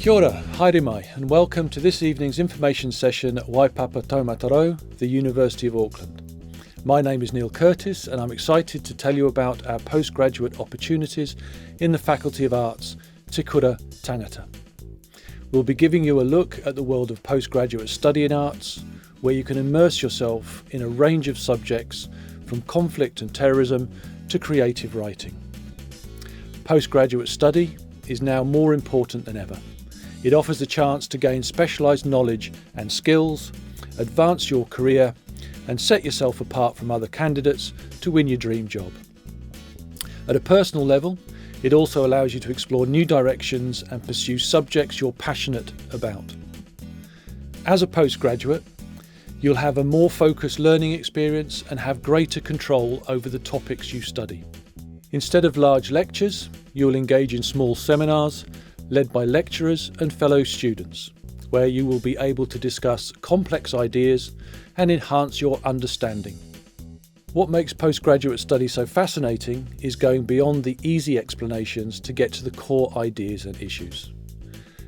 Kia ora, haere mai, and welcome to this evening's information session at Waipapa Taumataro, the University of Auckland. My name is Neil Curtis and I'm excited to tell you about our postgraduate opportunities in the Faculty of Arts, Te Kura Tangata. We'll be giving you a look at the world of postgraduate study in arts, where you can immerse yourself in a range of subjects from conflict and terrorism to creative writing. Postgraduate study is now more important than ever. It offers the chance to gain specialised knowledge and skills, advance your career and set yourself apart from other candidates to win your dream job. At a personal level, it also allows you to explore new directions and pursue subjects you're passionate about. As a postgraduate, you'll have a more focused learning experience and have greater control over the topics you study. Instead of large lectures, you'll engage in small seminars led by lecturers and fellow students, where you will be able to discuss complex ideas and enhance your understanding. What makes postgraduate study so fascinating is going beyond the easy explanations to get to the core ideas and issues.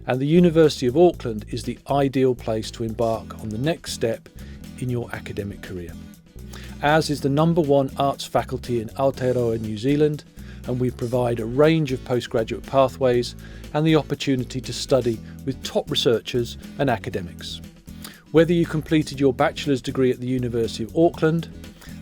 And the University of Auckland is the ideal place to embark on the next step in your academic career. Ours is the #1 arts faculty in Aotearoa, New Zealand, and we provide a range of postgraduate pathways and the opportunity to study with top researchers and academics. Whether you completed your bachelor's degree at the University of Auckland,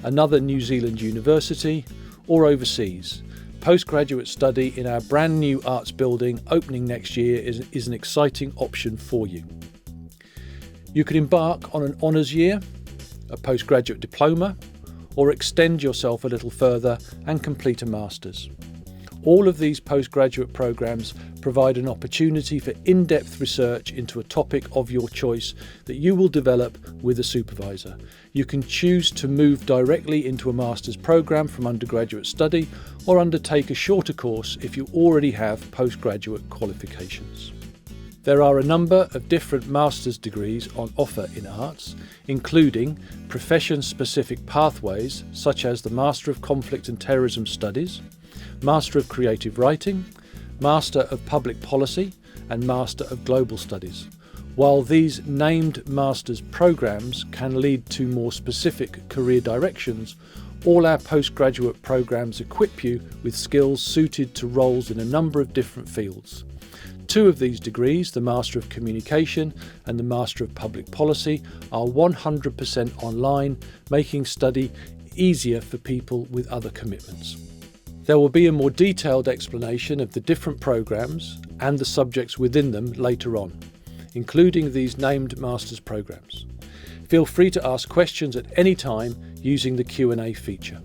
another New Zealand university, or overseas, postgraduate study in our brand new arts building opening next year is an exciting option for you. You can embark on an honours year, a postgraduate diploma, or extend yourself a little further and complete a master's. All of these postgraduate programs provide an opportunity for in-depth research into a topic of your choice that you will develop with a supervisor. You can choose to move directly into a master's program from undergraduate study or undertake a shorter course if you already have postgraduate qualifications. There are a number of different master's degrees on offer in arts, including profession-specific pathways such as the Master of Conflict and Terrorism Studies, Master of Creative Writing, Master of Public Policy and Master of Global Studies. While these named master's programs can lead to more specific career directions, all our postgraduate programs equip you with skills suited to roles in a number of different fields. Two of these degrees, the Master of Communication and the Master of Public Policy, are 100% online, making study easier for people with other commitments. There will be a more detailed explanation of the different programs and the subjects within them later on, including these named Master's programs. Feel free to ask questions at any time using the Q&A feature.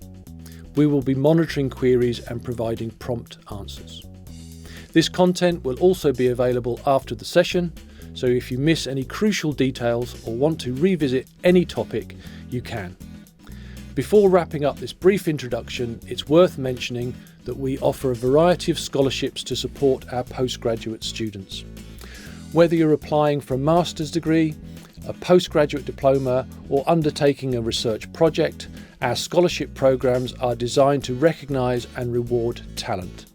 We will be monitoring queries and providing prompt answers. This content will also be available after the session, so if you miss any crucial details or want to revisit any topic, you can. Before wrapping up this brief introduction, it's worth mentioning that we offer a variety of scholarships to support our postgraduate students. Whether you're applying for a master's degree, a postgraduate diploma, or undertaking a research project, our scholarship programs are designed to recognise and reward talent.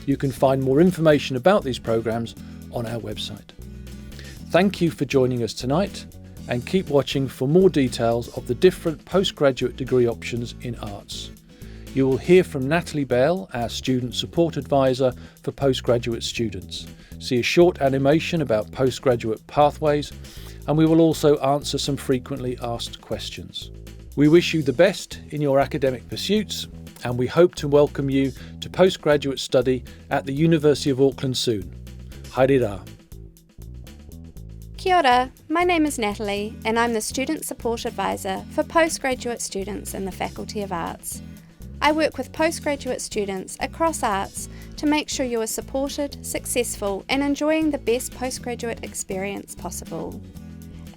You can find more information about these programs on our website. Thank you for joining us tonight and keep watching for more details of the different postgraduate degree options in arts. You will hear from Natalie Bell, our Student Support Advisor for postgraduate students, see a short animation about postgraduate pathways, and we will also answer some frequently asked questions. We wish you the best in your academic pursuits, and we hope to welcome you to postgraduate study at the University of Auckland soon. Haere rā. Kia ora, my name is Natalie and I'm the Student Support Advisor for postgraduate students in the Faculty of Arts. I work with postgraduate students across arts to make sure you are supported, successful and enjoying the best postgraduate experience possible.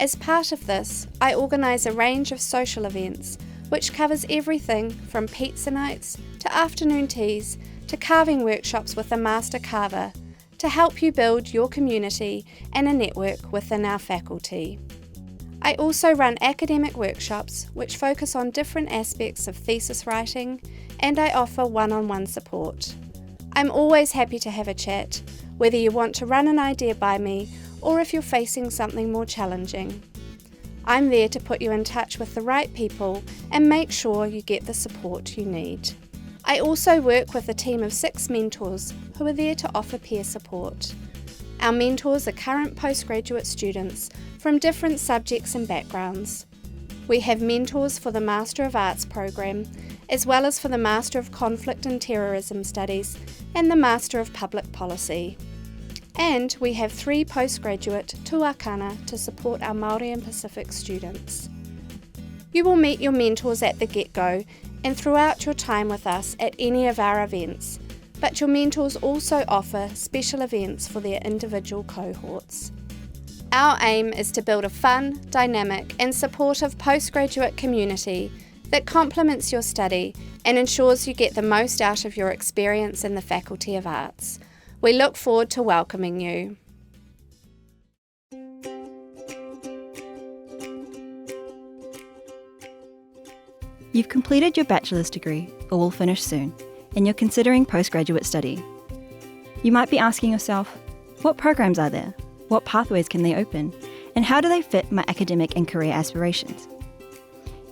As part of this, I organise a range of social events which covers everything from pizza nights to afternoon teas to carving workshops with a master carver to help you build your community and a network within our faculty. I also run academic workshops which focus on different aspects of thesis writing, and I offer one-on-one support. I'm always happy to have a chat, whether you want to run an idea by me or if you're facing something more challenging. I'm there to put you in touch with the right people and make sure you get the support you need. I also work with a team of 6 mentors who are there to offer peer support. Our mentors are current postgraduate students from different subjects and backgrounds. We have mentors for the Master of Arts program, as well as for the Master of Conflict and Terrorism Studies and the Master of Public Policy. And we have 3 postgraduate tuakana to support our Māori and Pacific students. You will meet your mentors at the get-go and throughout your time with us at any of our events, but your mentors also offer special events for their individual cohorts. Our aim is to build a fun, dynamic and supportive postgraduate community that complements your study and ensures you get the most out of your experience in the Faculty of Arts. We look forward to welcoming you. You've completed your bachelor's degree, or will finish soon, and you're considering postgraduate study. You might be asking yourself, what programs are there? What pathways can they open? And how do they fit my academic and career aspirations?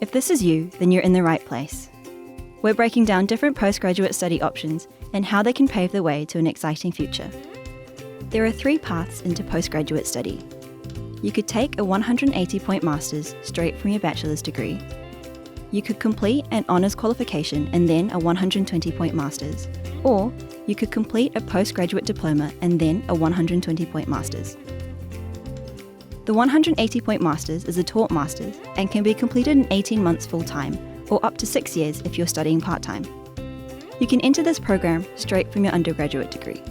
If this is you, then you're in the right place. We're breaking down different postgraduate study options and how they can pave the way to an exciting future. There are 3 paths into postgraduate study. You could take a 180-point master's straight from your bachelor's degree. You could complete an honours qualification and then a 120-point master's. Or you could complete a postgraduate diploma and then a 120-point master's. The 180-point master's is a taught master's and can be completed in 18 months full-time, or up to 6 years if you're studying part-time. You can enter this program straight from your undergraduate degree.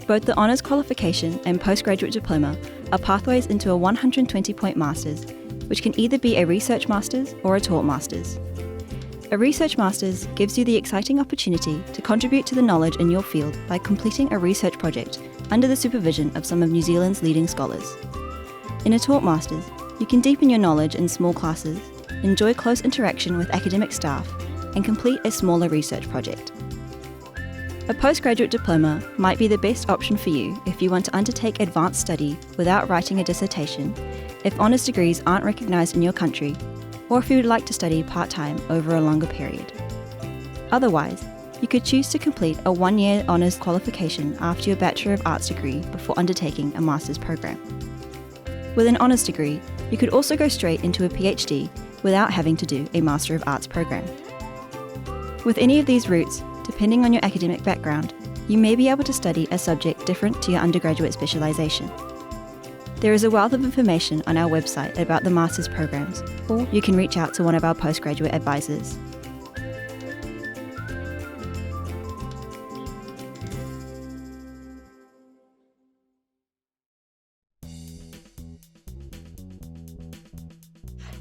Both the honours qualification and postgraduate diploma are pathways into a 120-point master's, which can either be a research master's or a taught master's. A research master's gives you the exciting opportunity to contribute to the knowledge in your field by completing a research project under the supervision of some of New Zealand's leading scholars. In a taught master's, you can deepen your knowledge in small classes, enjoy close interaction with academic staff, and complete a smaller research project. A postgraduate diploma might be the best option for you if you want to undertake advanced study without writing a dissertation, if honours degrees aren't recognised in your country, or if you would like to study part-time over a longer period. Otherwise, you could choose to complete a 1-year honours qualification after your Bachelor of Arts degree before undertaking a master's program. With an honours degree, you could also go straight into a PhD without having to do a Master of Arts program. With any of these routes, depending on your academic background, you may be able to study a subject different to your undergraduate specialisation. There is a wealth of information on our website about the master's programs, or you can reach out to one of our postgraduate advisors.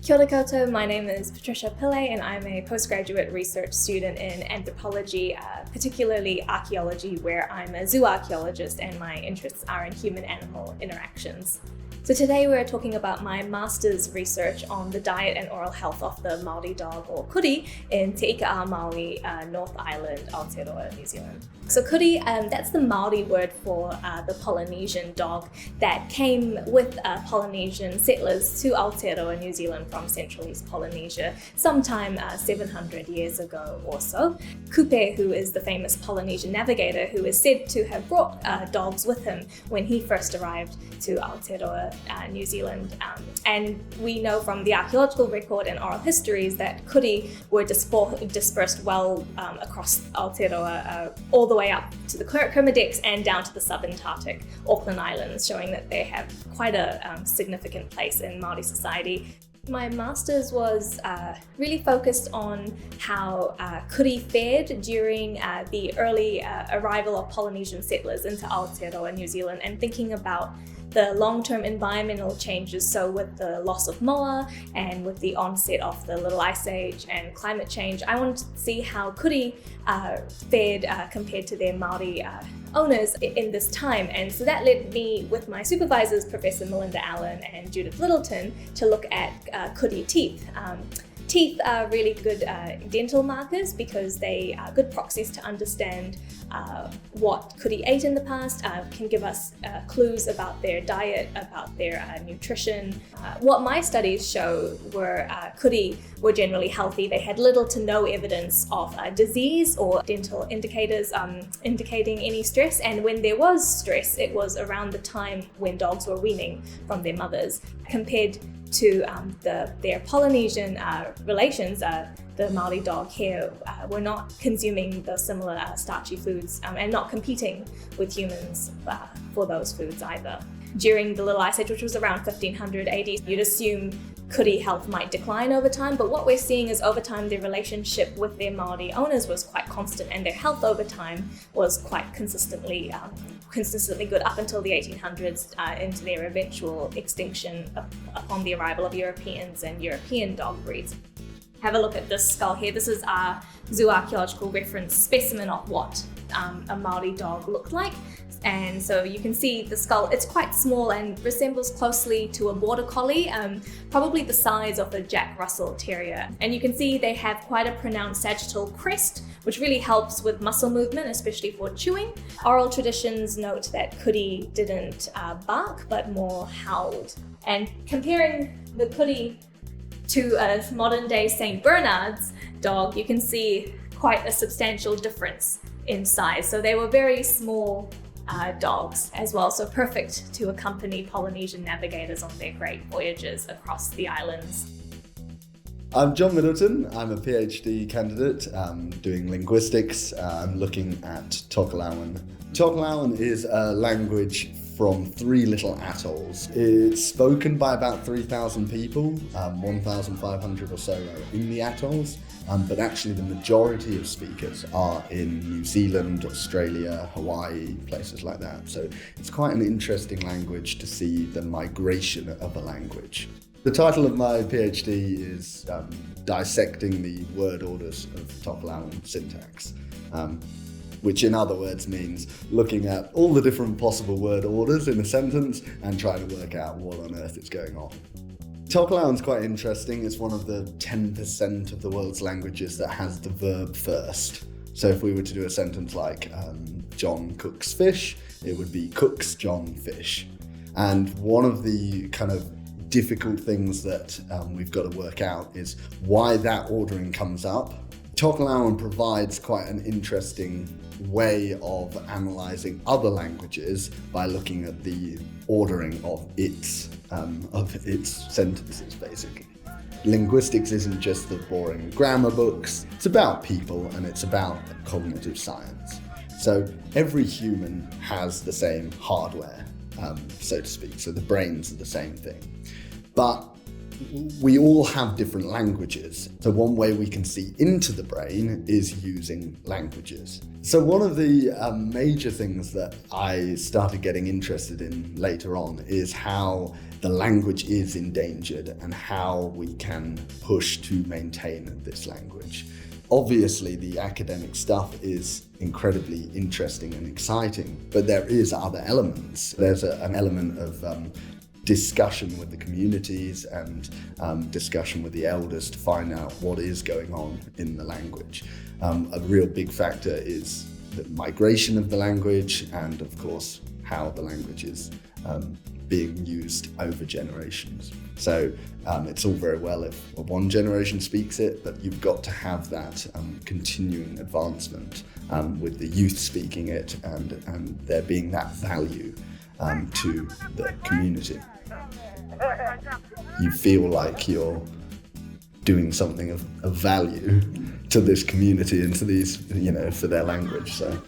Kia ora koutou, my name is Patricia Pillay and I'm a postgraduate research student in anthropology, particularly archaeology, where I'm a zoo archaeologist and my interests are in human-animal interactions. So today we're talking about my master's research on the diet and oral health of the Māori dog, or kuri, in Te Ika Maui, North Island, Aotearoa, New Zealand. So kuri, that's the Māori word for the Polynesian dog that came with Polynesian settlers to Aotearoa, New Zealand from Central East Polynesia sometime 700 years ago or so. Kupe, who is the famous Polynesian navigator who is said to have brought dogs with him when he first arrived to Aotearoa, New Zealand. And we know from the archaeological record and oral histories that kuri were dispersed well across Aotearoa, all the way up to the Kermadec and down to the subantarctic Auckland Islands, showing that they have quite a significant place in Māori society. My master's was really focused on how kuri fared during the early arrival of Polynesian settlers into Aotearoa, New Zealand, and thinking about the long-term environmental changes, so with the loss of moa and with the onset of the Little Ice Age and climate change, I wanted to see how kuri fared compared to their Māori owners in this time. And so that led me, with my supervisors, Professor Melinda Allen and Judith Littleton, to look at kuri teeth. Teeth are really good dental markers because they are good proxies to understand what Kuri ate in the past, can give us clues about their diet, about their nutrition. What my studies show were Kuri were generally healthy. They had little to no evidence of disease or dental indicators indicating any stress, and when there was stress, it was around the time when dogs were weaning from their mothers. Compared to their Polynesian relations, the Māori dog here were not consuming those similar starchy foods and not competing with humans for those foods either. During the Little Ice Age, which was around 1500 AD, you'd assume Kuri health might decline over time, but what we're seeing is over time their relationship with their Māori owners was quite constant, and their health over time was quite consistently good up until the 1800s, into their eventual extinction upon the arrival of Europeans and European dog breeds. Have a look at this skull here. This is our zooarchaeological reference specimen of what a Māori dog looked like. And so you can see the skull, it's quite small and resembles closely to a border collie, probably the size of a Jack Russell Terrier. And you can see they have quite a pronounced sagittal crest, which really helps with muscle movement, especially for chewing. Oral traditions note that Kuri didn't bark, but more howled. And comparing the Kuri to a modern day St. Bernard's dog, you can see quite a substantial difference in size. So they were very small dogs as well, so perfect to accompany Polynesian navigators on their great voyages across the islands. I'm John Middleton. I'm a PhD candidate doing linguistics. I'm looking at Tokelauan. Tokelauan is a language from 3 little atolls. It's spoken by about 3,000 people, 1,500 or so are in the atolls, but actually the majority of speakers are in New Zealand, Australia, Hawaii, places like that. So it's quite an interesting language to see the migration of a language. The title of my PhD is Dissecting the Word Orders of Tokelauan Syntax. Which in other words means looking at all the different possible word orders in a sentence and trying to work out what on earth is going on. Tokelauan's quite interesting. It's one of the 10% of the world's languages that has the verb first. So if we were to do a sentence like John cooks fish, it would be cooks John fish. And one of the kind of difficult things that we've got to work out is why that ordering comes up. Tokelauan provides quite an interesting way of analysing other languages by looking at the ordering of its sentences, basically. Linguistics isn't just the boring grammar books, it's about people and it's about cognitive science. So every human has the same hardware, so to speak, so the brains are the same thing. But we all have different languages. So one way we can see into the brain is using languages. So one of the major things that I started getting interested in later on is how the language is endangered and how we can push to maintain this language. Obviously, the academic stuff is incredibly interesting and exciting, but there is other elements. There's an element of discussion with the communities and discussion with the elders to find out what is going on in the language. A real big factor is the migration of the language and, of course, how the language is being used over generations. So it's all very well if one generation speaks it, but you've got to have that continuing advancement with the youth speaking it and there being that value to the community. You feel like you're doing something of value to this community and to these, for their language. So